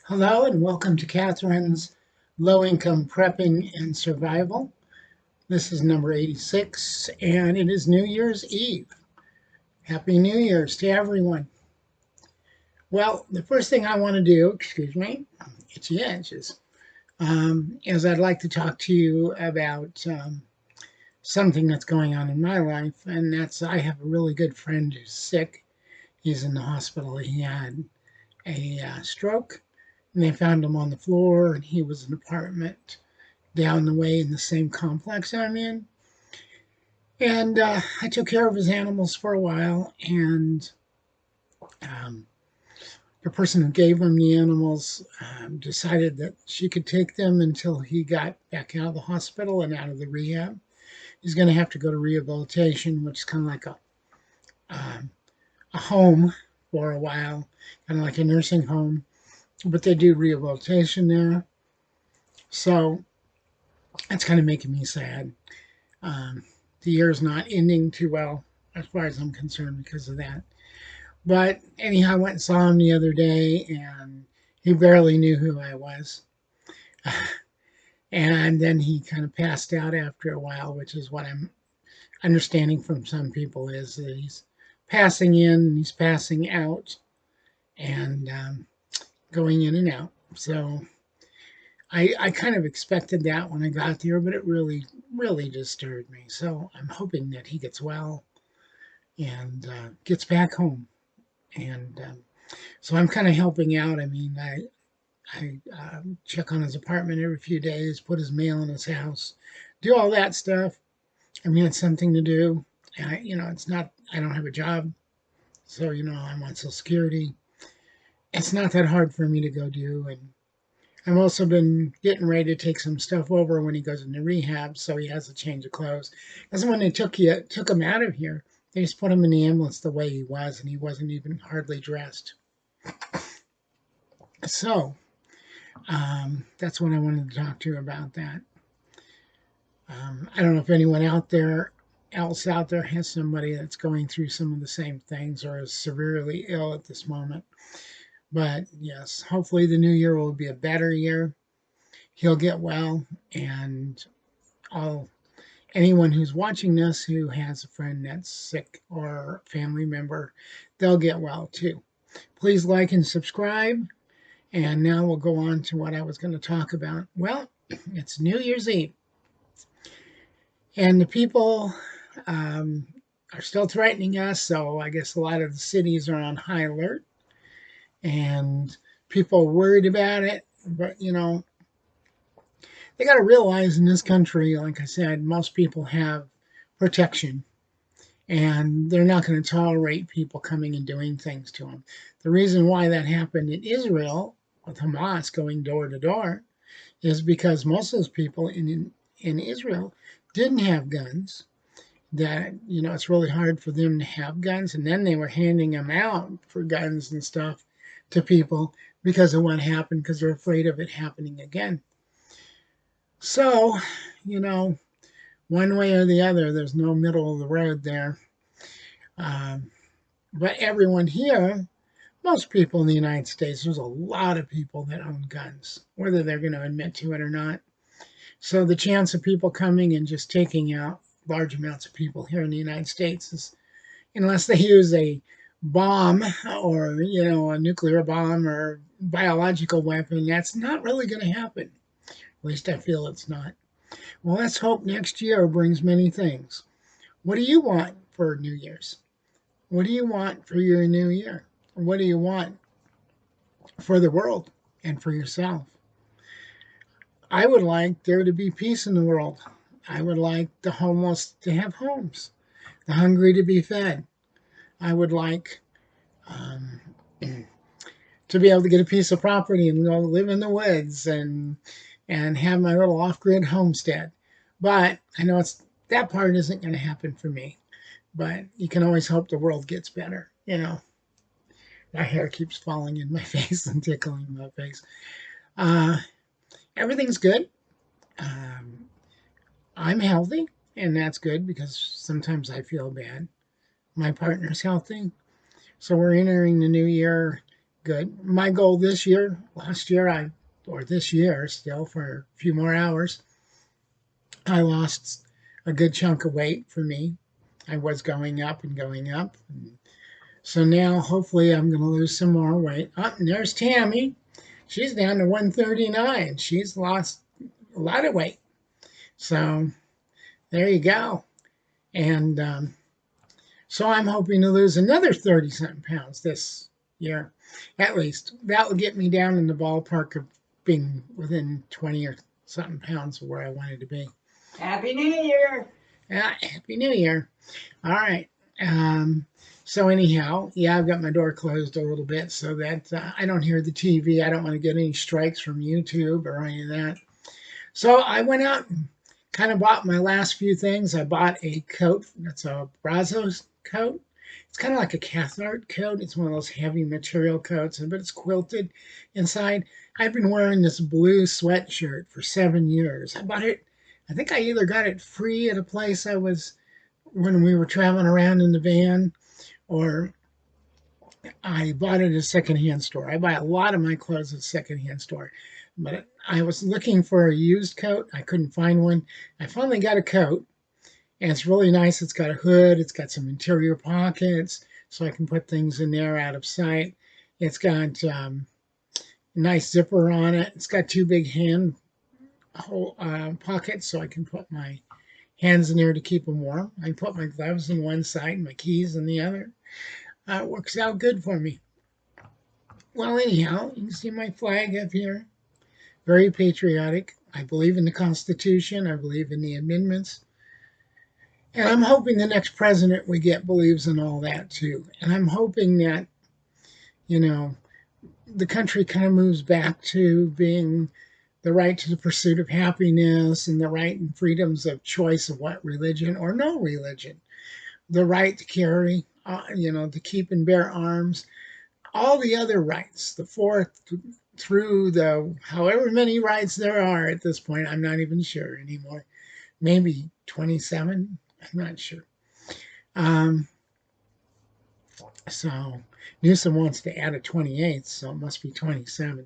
Hello and welcome to Catherine's Low Income Prepping and Survival. This is number 86 and it is New Year's Eve. Happy New Year's to everyone. Well, the first thing I want to do, excuse me, itchy edges, is I'd like to talk to you about something that's going on in my life, and that's I have a really good friend who's sick. He's in the hospital. He had a stroke, and they found him on the floor, and he was in an apartment down the way in the same complex I'm in. And I took care of his animals for a while, and um, the person who gave him the animals decided that she could take them until he got back out of the hospital and out of the rehab. He's going to have to go to rehabilitation, which is kind of like um, a home for a while, kind of like a nursing home, but they do rehabilitation there. So that's kind of making me sad. Um, the year's not ending too well as far as I'm concerned because of that. But anyhow, I went and saw him the other day, and he barely knew who I was. And then he kind of passed out after a while, which is what I'm understanding from some people is that he's passing in and he's passing out and going in and out. So I kind of expected that when I got there, but it really disturbed me. So I'm hoping that he gets well and gets back home. And so I'm kind of helping out. I mean, I check on his apartment every few days, put his mail in his house, do all that stuff. I mean, it's something to do. It's not. I don't have a job, so I'm on Social Security. It's not that hard for me to go do. And I've also been getting ready to take some stuff over when he goes into rehab, so he has a change of clothes. Because when they took him out of here, they just put him in the ambulance the way he was, and he wasn't even hardly dressed. So that's what I wanted to talk to you about. That I don't know if anyone else out there has somebody that's going through some of the same things or is severely ill at this moment. But yes, hopefully the new year will be a better year. He'll get well, and all anyone who's watching this who has a friend that's sick or a family member, they'll get well too. Please like and subscribe. And now we'll go on to what I was going to talk about. Well, it's New Year's Eve, and the people um, are still threatening us. So I guess a lot of the cities are on high alert, and people are worried about it. But they got to realize in this country, like I said, most people have protection, and they're not going to tolerate people coming and doing things to them. The reason why that happened in Israel with Hamas going door to door is because most of those people in Israel didn't have guns. That it's really hard for them to have guns, and then they were handing them out for guns and stuff to people because of what happened, because they're afraid of it happening again. So, you know, one way or the other, there's no middle of the road there. Um, but everyone here, most people in the United States, there's a lot of people that own guns, whether they're going to admit to it or not. So the chance of people coming and just taking out large amounts of people here in the United States is, unless they use a bomb or a nuclear bomb or biological weapon, that's not really going to happen. At least I feel it's not. Well, let's hope next year brings many things. What do you want for New Year's? What do you want for your new year? What do you want for the world and for yourself? I would like there to be peace in the world. I would like the homeless to have homes, the hungry to be fed. I would like um, to be able to get a piece of property and go live in the woods and have my little off-grid homestead. But I know that part isn't going to happen for me. But you can always hope the world gets better. My hair keeps falling in my face and tickling my face. Uh, Everything's good. Um, I'm healthy, and that's good because sometimes I feel bad. My partner's healthy, so we're entering the new year good. My goal this year, last year, or this year still for a few more hours, I lost a good chunk of weight for me. I was going up and going up. So now hopefully I'm going to lose some more weight. Oh, and there's Tammy. She's down to 139. She's lost a lot of weight. So there you go. And so I'm hoping to lose another 30 something pounds this year. At least that will get me down in the ballpark of being within 20 or something pounds of where I wanted to be. Happy New Year. Happy New Year. All right. So anyhow, yeah, I've got my door closed a little bit so that I don't hear the TV. I don't want to get any strikes from YouTube or any of that. So I went out and kind of bought my last few things. I bought a coat. That's a Brazos coat. It's kind of like a Cathart coat. It's one of those heavy material coats, but it's quilted inside. I've been wearing this blue sweatshirt for 7 years. I bought it. I think I either got it free at a place I was when we were traveling around in the van, or I bought it at a secondhand store. I buy a lot of my clothes at a secondhand store. But I was looking for a used coat. I couldn't find one. I finally got a coat, and it's really nice. It's got a hood. It's got some interior pockets, so I can put things in there out of sight. It's got a nice zipper on it. It's got two big hand pockets, so I can put my hands in there to keep them warm. I can put my gloves in one side and my keys in the other. It works out good for me. Well, anyhow, you can see my flag up here. Very patriotic. I believe in the Constitution. I believe in the amendments. And I'm hoping the next president we get believes in all that too. And I'm hoping that, you know, the country kind of moves back to being the right to the pursuit of happiness and the right and freedoms of choice of what religion or no religion, the right to carry, to keep and bear arms, all the other rights, the fourth through the however many rights there are at this point. I'm not even sure anymore. Maybe 27. I'm not sure. So Newsom wants to add a 28th, so it must be 27.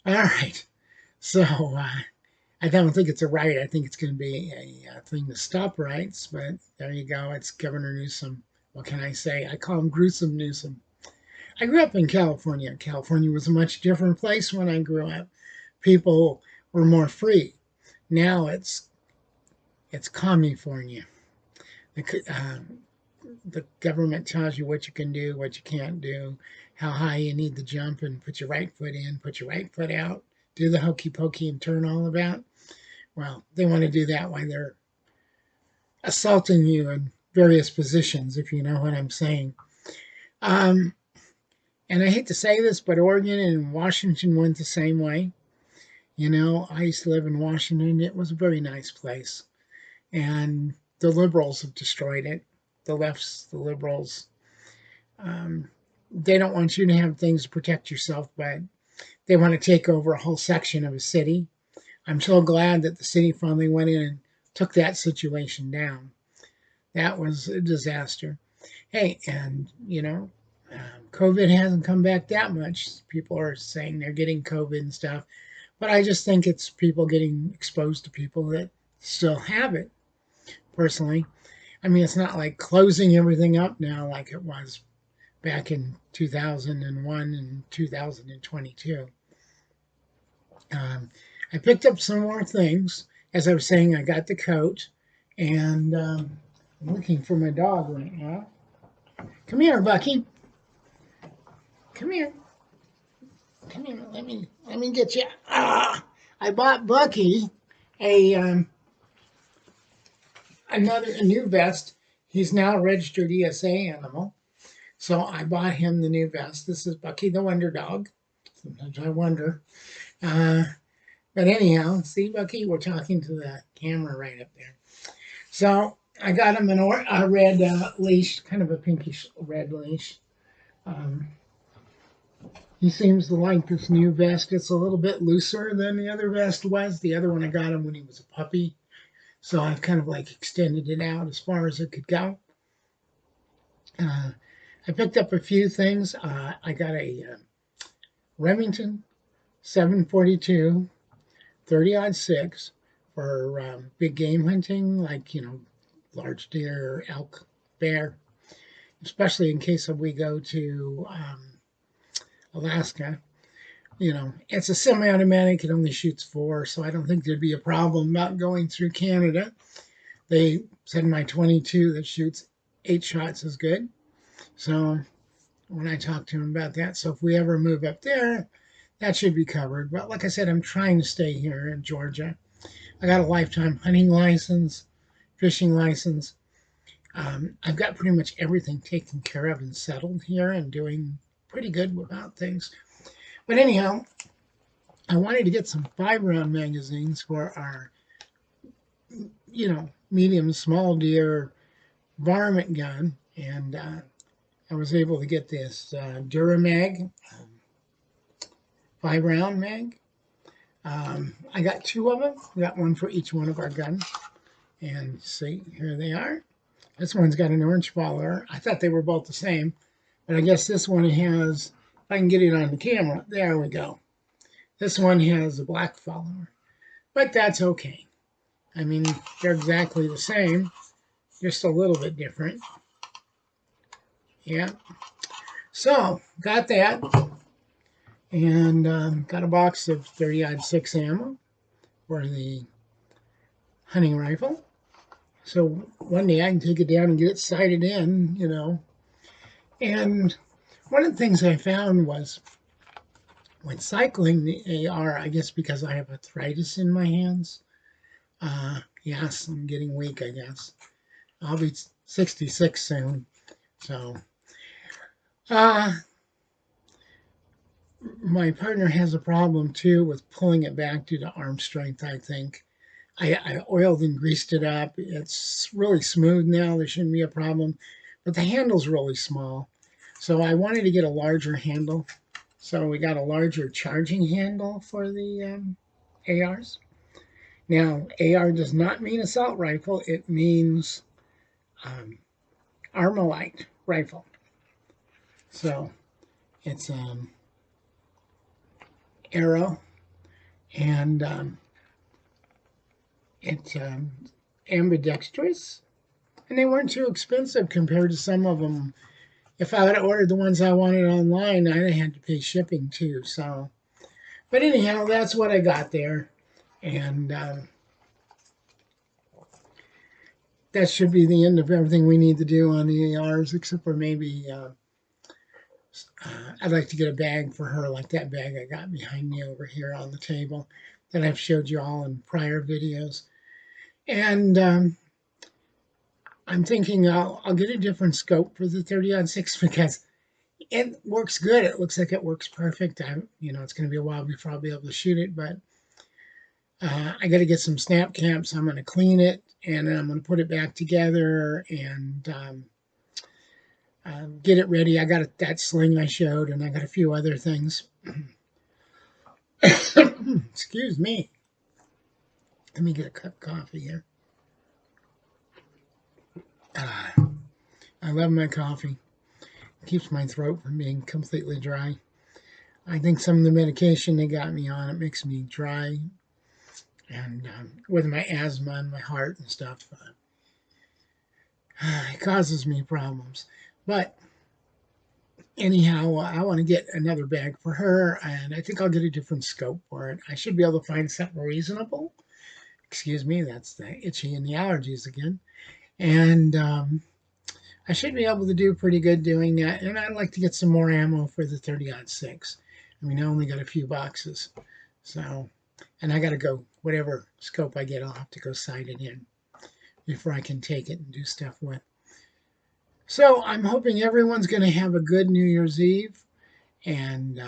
All right. So I don't think it's a right. I think it's going to be a thing to stop rights. But there you go. It's Governor Newsom. What can I say? I call him Gruesome Newsom. I grew up in California. California was a much different place when I grew up. People were more free. Now it's California. The government tells you what you can do, what you can't do, how high you need to jump, and put your right foot in, put your right foot out, do the hokey pokey and turn all about. Well, they want to do that while they're assaulting you in various positions, if you know what I'm saying. And I hate to say this, but Oregon and Washington went the same way. I used to live in Washington. It was a very nice place. And the liberals have destroyed it. The lefts, the liberals, they don't want you to have things to protect yourself, but they want to take over a whole section of a city. I'm so glad that the city finally went in and took that situation down. That was a disaster. Hey, and COVID hasn't come back that much. People are saying they're getting COVID and stuff, but I just think it's people getting exposed to people that still have it. Personally, I mean, it's not like closing everything up now like it was back in 2001 and 2022. I picked up some more things. As I was saying, I got the coat, and I'm looking for my dog right now. Come here, Bucky. Come here. Come here. Let me get you. I bought Bucky a a new vest. He's now a registered ESA animal. So I bought him the new vest. This is Bucky the Wonder Dog. Sometimes I wonder. But anyhow, see, Bucky, we're talking to the camera right up there. So I got him a red leash, kind of a pinkish red leash. He seems to like this new vest. It's a little bit looser than the other vest was. The other one I got him when he was a puppy. So I've kind of like extended it out as far as it could go. I picked up a few things. I got a Remington 742 30-06 for big game hunting, like, large deer, elk, bear, especially in case of we go to Alaska. It's a semi-automatic. It only shoots 4, so I don't think there'd be a problem about going through Canada. They said my 22 that shoots 8 shots is good. So when I talked to him about that, so if we ever move up there, that should be covered. But like I said, I'm trying to stay here in Georgia. I got a lifetime hunting license, fishing license. I've got pretty much everything taken care of and settled here and doing pretty good about things. But anyhow, I wanted to get some 5-round magazines for our, medium, small deer varmint gun. And I was able to get this Duramag 5-round mag. I got 2 of them. I got one for each one of our guns. And see, here they are. This one's got an orange follower. I thought they were both the same, but I guess this one has, if I can get it on the camera, there we go. This one has a black follower, but that's okay. I mean, they're exactly the same, just a little bit different. Yeah. So, got that. And got a box of 30-06 ammo for the hunting rifle. So one day I can take it down and get it sighted in, And one of the things I found was when cycling the AR, I guess because I have arthritis in my hands, yes, I'm getting weak, I guess. I'll be 66 soon. So, my partner has a problem too with pulling it back due to arm strength, I think. I oiled and greased it up. It's really smooth now. There shouldn't be a problem. But the handle's really small. So I wanted to get a larger handle. So we got a larger charging handle for the ARs. Now, AR does not mean assault rifle. It means Armalite rifle. So it's arrow and it's ambidextrous, and they weren't too expensive compared to some of them. If I had ordered the ones I wanted online, I'd have had to pay shipping too. So, but anyhow, that's what I got there, and that should be the end of everything we need to do on the ARs, except for maybe I'd like to get a bag for her, like that bag I got behind me over here on the table that I've showed you all in prior videos. And I'm thinking I'll get a different scope for the 30-06 because it works good. It looks like it works perfect. It's going to be a while before I'll be able to shoot it, but I got to get some snap caps. I'm going to clean it and then I'm going to put it back together and get it ready. I got that sling I showed, and I got a few other things. Excuse me. Let me get a cup of coffee here. I love my coffee. It keeps my throat from being completely dry. I think some of the medication they got me on, it makes me dry. And with my asthma and my heart and stuff, it causes me problems. But anyhow, I want to get another bag for her, and I think I'll get a different scope for it. I should be able to find something reasonable. Excuse me, that's the itchy and the allergies again. And I should be able to do pretty good doing that. And I'd like to get some more ammo for the 30-06. I mean, I only got a few boxes. So, and I got to go, whatever scope I get, I'll have to go sight it in before I can take it and do stuff with. So I'm hoping everyone's going to have a good New Year's Eve. And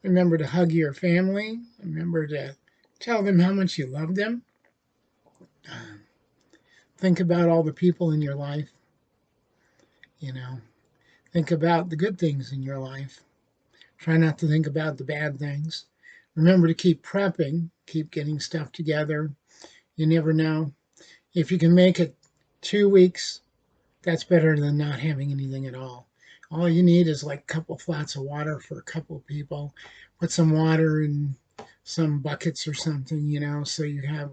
remember to hug your family. Remember to tell them how much you love them. Think about all the people in your life. Think about the good things in your life. Try not to think about the bad things. Remember to keep prepping, keep getting stuff together. You never know. If you can make it 2 weeks, that's better than not having anything at all. All you need is like a couple flats of water for a couple people. Put some water in some buckets or something, so you have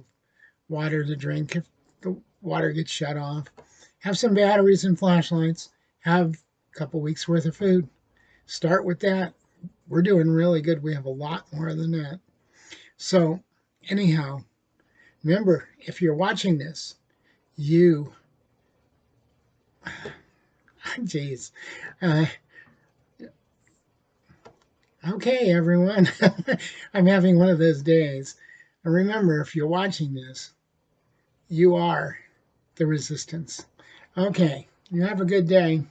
water to drink if the water gets shut off. Have some batteries and flashlights. Have a couple weeks worth of food. Start with that. We're doing really good. We have a lot more than that. So, anyhow, remember, if you're watching this, you, geez, uh, okay, everyone, I'm having one of those days. And remember, if you're watching this, you are the resistance. Okay, you have a good day.